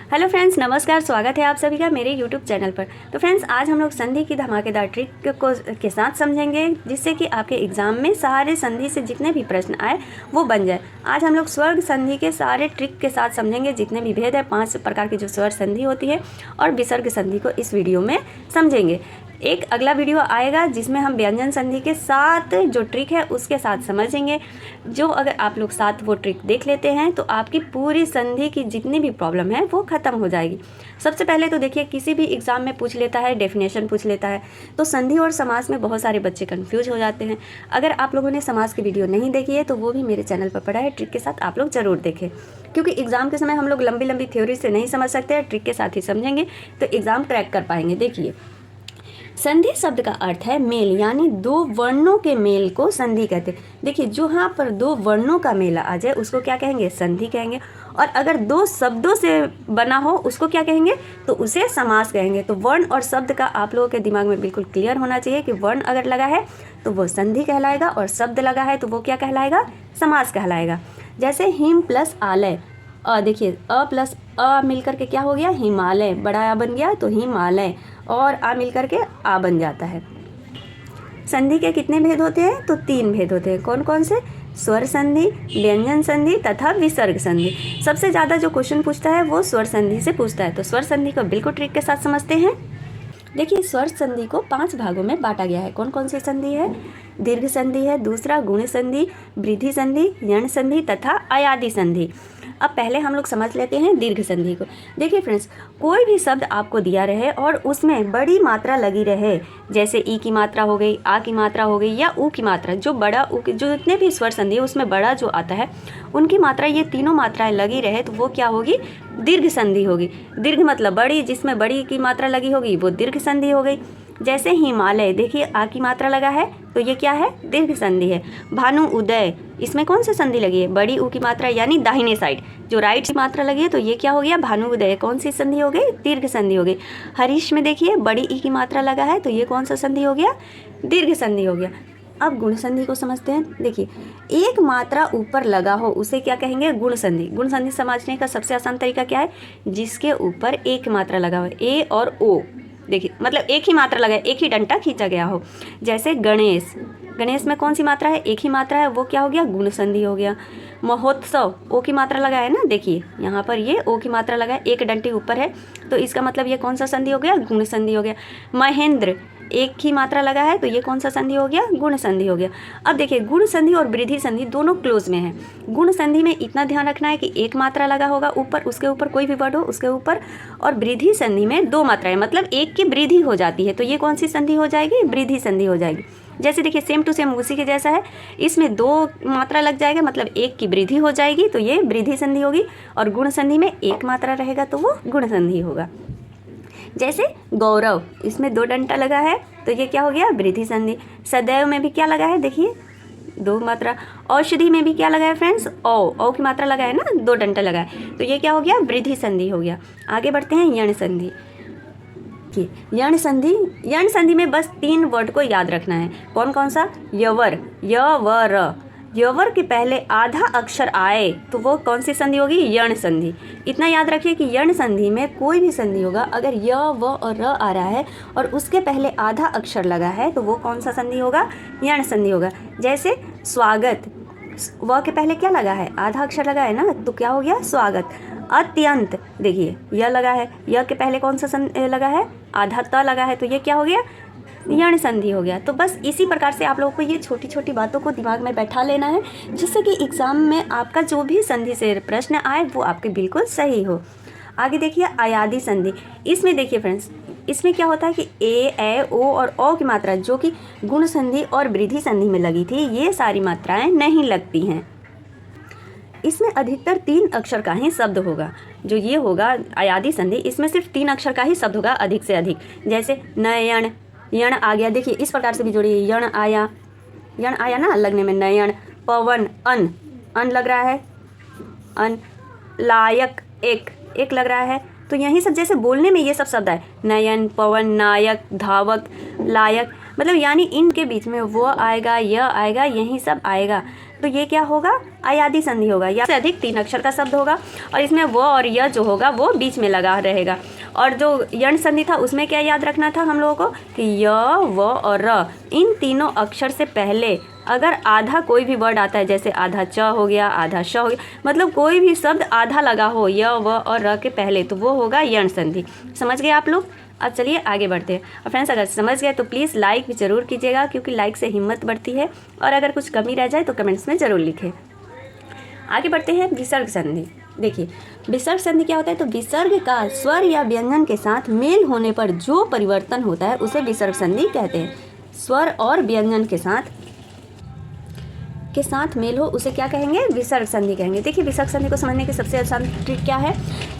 Hello friends, नमस्कार। स्वागत है आप सभी का मेरे यूट्यूब चैनल पर। तो फ्रेंड्स, आज हम लोग संधि की धमाकेदार ट्रिक के साथ समझेंगे, जिससे कि आपके एग्जाम में सारे संधि से जितने भी प्रश्न आए वो बन जाए। आज हम लोग स्वर संधि के सारे ट्रिक के साथ समझेंगे, जितने भी भेद है 5 प्रकार की जो स्वर संधि होती है, और विसर्ग संधि को इस वीडियो में समझेंगे। एक अगला वीडियो आएगा जिसमें हम व्यंजन संधि के साथ जो ट्रिक है उसके साथ समझेंगे। जो अगर आप लोग साथ वो ट्रिक देख लेते हैं तो आपकी पूरी संधि की जितनी भी प्रॉब्लम है वो ख़त्म हो जाएगी। सबसे पहले तो देखिए, किसी भी एग्ज़ाम में पूछ लेता है, डेफिनेशन पूछ लेता है, तो संधि और समास में बहुत सारे बच्चे कंफ्यूज हो जाते हैं। अगर आप लोगों ने समास की वीडियो नहीं देखी है तो वो भी मेरे चैनल पर पड़ा है, ट्रिक के साथ आप लोग ज़रूर देखें, क्योंकि एग्ज़ाम के समय हम लोग लंबी लंबी थ्योरी से नहीं समझ सकते हैं, ट्रिक के साथ ही समझेंगे तो एग्ज़ाम क्रैक कर पाएंगे। देखिए, संधि शब्द का अर्थ है मेल, यानी दो वर्णों के मेल को संधि कहते हैं। देखिए, जो यहाँ पर दो वर्णों का मेल आ जाए उसको क्या कहेंगे? संधि कहेंगे। और अगर दो शब्दों से बना हो उसको क्या कहेंगे? तो उसे समास कहेंगे। तो वर्ण और शब्द का आप लोगों के दिमाग में बिल्कुल क्लियर होना चाहिए कि वर्ण अगर लगा है तो वो संधि कहलाएगा, और शब्द लगा है तो वो क्या कहलाएगा? समास कहलाएगा। जैसे हिम प्लस आलय, देखिए, अ प्लस अ मिलकर के क्या हो गया? हिमालय। बड़ा आ बन गया तो हिमालय, और आ मिलकर के आ बन जाता है। संधि के कितने भेद होते हैं? तो 3 भेद होते हैं। कौन कौन से? स्वर संधि, व्यंजन संधि तथा विसर्ग संधि। सबसे ज़्यादा जो क्वेश्चन पूछता है वो स्वर संधि से पूछता है। तो स्वर संधि को बिल्कुल ट्रिक के साथ समझते हैं। देखिए, स्वर संधि को 5 भागों में बांटा गया है। कौन कौन सी संधि है? दीर्घ संधि है, दूसरा गुण संधि, वृद्धि संधि, यण संधि तथा अयादि संधि। अब पहले हम लोग समझ लेते हैं दीर्घ संधि को। देखिए फ्रेंड्स, कोई भी शब्द आपको दिया रहे और उसमें बड़ी मात्रा लगी रहे, जैसे ई की मात्रा हो गई, आ की मात्रा हो गई, या ऊ की मात्रा, जो बड़ा ऊ की, जो जितने भी स्वर संधि है उसमें बड़ा जो आता है उनकी मात्रा, ये तीनों मात्राएं लगी रहे तो वो क्या होगी? दीर्घ संधि होगी। दीर्घ मतलब बड़ी, जिसमें बड़ी की मात्रा लगी होगी वो दीर्घ संधि हो गई। जैसे हिमालय, देखिए आ की मात्रा लगा है तो ये क्या है? दीर्घ संधि है। भानु उदय, इसमें कौन सी संधि लगी है? बड़ी ऊ की मात्रा, यानी दाहिने साइड जो राइट की मात्रा लगी है तो ये क्या हो गया? भानु उदय। कौन सी संधि हो गई? दीर्घ संधि हो गई। हरीश में देखिए बड़ी ई की मात्रा लगा है तो ये कौन सा संधि हो गया? दीर्घ संधि हो गया। अब गुण संधि को समझते हैं। देखिए, एक मात्रा ऊपर लगा हो उसे क्या कहेंगे? गुण संधि। गुण संधि समझने का सबसे आसान तरीका क्या है? जिसके ऊपर एक मात्रा लगा हो, ए और ओ, देखिए मतलब एक ही मात्रा लगा है, एक ही डंटा खींचा गया हो। जैसे गणेश, गणेश में कौन सी मात्रा है? एक ही मात्रा है, वो क्या हो गया? गुण संधि हो गया। महोत्सव, ओ की मात्रा लगा है ना, देखिए यहाँ पर ये ओ की मात्रा लगा है, एक डंटी ऊपर है तो इसका मतलब ये कौन सा संधि हो गया? गुण संधि हो गया। महेंद्र, एक ही मात्रा लगा है तो ये कौन सा संधि हो गया? गुण संधि हो गया। अब देखिए, गुण संधि और वृद्धि संधि दोनों क्लोज में है। गुण संधि में इतना ध्यान रखना है कि एक मात्रा लगा होगा ऊपर, उसके ऊपर कोई भी वर्ड हो उसके ऊपर, और वृद्धि संधि में 2 मात्राएं, मतलब एक की वृद्धि हो जाती है तो ये कौन सी संधि हो जाएगी? वृद्धि संधि हो जाएगी। जैसे देखिए, सेम टू सेम उसी के जैसा है, इसमें 2 मात्रा लग जाएगा मतलब एक की वृद्धि हो जाएगी तो ये वृद्धि संधि होगी, और गुण संधि में एक मात्रा रहेगा तो वो गुण संधि होगा। जैसे गौरव, इसमें 2 डंटा लगा है तो ये क्या हो गया? वृद्धि संधि। सदैव में भी क्या लगा है? देखिए 2 मात्रा। औषधि में भी क्या लगा है फ्रेंड्स? ओ की मात्रा लगा है ना, 2 डंटा लगा है तो ये क्या हो गया? वृद्धि संधि हो गया। आगे बढ़ते हैं यण संधि। यण संधि, यण संधि में बस 3 वर्ड को याद रखना है। कौन कौन सा? यवर, य व र। यवर के पहले आधा अक्षर आए तो वो कौन सी संधि होगी? यण संधि। इतना याद रखिए कि यण संधि में कोई भी संधि होगा, अगर य व और र आ रहा है और उसके पहले आधा अक्षर लगा है तो वो कौन सा संधि होगा? यण संधि होगा। जैसे स्वागत, व के पहले क्या लगा है? आधा अक्षर लगा है ना, तो क्या हो गया? स्वागत। अत्यंत, देखिए य लगा है, य के पहले कौन सा लगा है? आधा त लगा है तो ये क्या हो गया? यण संधि हो गया। तो बस इसी प्रकार से आप लोगों को ये छोटी छोटी बातों को दिमाग में बैठा लेना है, जिससे कि एग्ज़ाम में आपका जो भी संधि से प्रश्न आए वो आपके बिल्कुल सही हो। आगे देखिए अयादि संधि। इसमें देखिए फ्रेंड्स, इसमें क्या होता है कि ए ओ और ओ की मात्रा जो कि गुण संधि और वृद्धि संधि में लगी थी, ये सारी मात्राएं नहीं लगती हैं। इसमें अधिकतर 3 अक्षर का ही शब्द होगा। जो ये होगा अयादि संधि, इसमें सिर्फ 3 अक्षर का ही शब्द होगा अधिक से अधिक। जैसे नयन, यण आ गया, देखिए इस प्रकार से भी जोड़िए। यण आया ना लगने में, नयन। पवन, अन लग रहा है, अन। लायक, एक लग रहा है। तो यही सब जैसे बोलने में ये सब शब्द है, नयन, पवन, नायक, धावक, लायक, मतलब यानी इनके बीच में वो आएगा, यह आएगा, यही सब आएगा, तो ये क्या होगा, अयादी संधि होगा। या से अधिक 3 अक्षर का शब्द होगा और इसमें वो और यह जो होगा वो बीच में लगा रहेगा। और जो यण संधि था उसमें क्या याद रखना था हम लोगों को कि य, व और र, इन तीनों अक्षर से पहले अगर आधा कोई भी वर्ड आता है, जैसे आधा च हो गया, आधा श हो गया, मतलब कोई भी शब्द आधा लगा हो य, व और र के पहले, तो वो होगा यण संधि। समझ गए आप लोग? अब चलिए आगे बढ़ते हैं। और फ्रेंड्स, अगर समझ गए तो प्लीज़ लाइक भी ज़रूर कीजिएगा, क्योंकि लाइक से हिम्मत बढ़ती है। और अगर कुछ कमी रह जाए तो कमेंट्स में ज़रूर लिखें। आगे बढ़ते हैं विसर्ग संधि। देखिए, विसर्ग संधि क्या होता है, तो विसर्ग का स्वर या व्यंजन के साथ मेल होने पर जो परिवर्तन होता है उसे विसर्ग संधि कहते हैं। स्वर और व्यंजन के साथ मेल हो उसे क्या कहेंगे, विसर्ग संधि कहेंगे। देखिए, विसर्ग संधि को समझने की सबसे आसान ट्रिक क्या है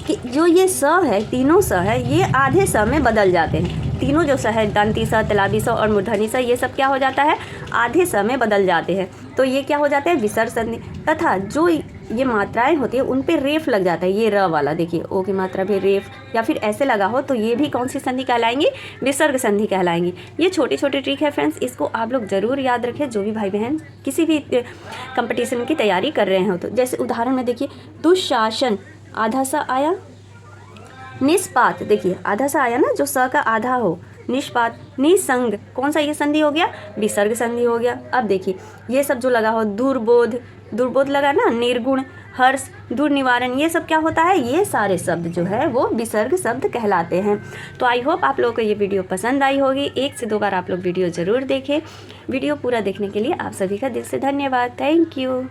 कि जो ये स है, तीनों स है, ये आधे स में बदल जाते हैं। तीनों जो स है, दंती स, तलाबी स और मूर्धनी स, ये सब क्या हो जाता है, आधे स में बदल जाते हैं। तो ये क्या हो जाता है, विसर्ग संधि। तथा जो ये मात्राएं होती है उन पे रेफ लग जाता है, ये र वाला देखिए, ओ की मात्रा भी रेफ या फिर ऐसे लगा हो तो ये भी कौन सी संधि कहलाएंगी, विसर्ग संधि कहलाएंगी। ये छोटी छोटी ट्रिक है फ्रेंड्स, इसको आप लोग ज़रूर याद रखें जो भी भाई बहन किसी भी कंपटीशन की तैयारी कर रहे हो। तो जैसे उदाहरण में देखिए, दुशासन आधा सा आया, निष्पात देखिए आधा सा आया ना, जो स का आधा हो, निष्पात। निसंग कौन सा ये संधि हो गया, विसर्ग संधि हो गया। अब देखिए, ये सब जो लगा हो, दुर्बोध, दुर्बोध लगा ना, निर्गुण, हर्ष, दुर्निवारण, ये सब क्या होता है, ये सारे शब्द जो है वो विसर्ग शब्द कहलाते हैं। तो आई होप आप लोगों को ये वीडियो पसंद आई होगी। 1 से 2 बार आप लोग वीडियो ज़रूर देखें। वीडियो पूरा देखने के लिए आप सभी का दिल से धन्यवाद। Thank you.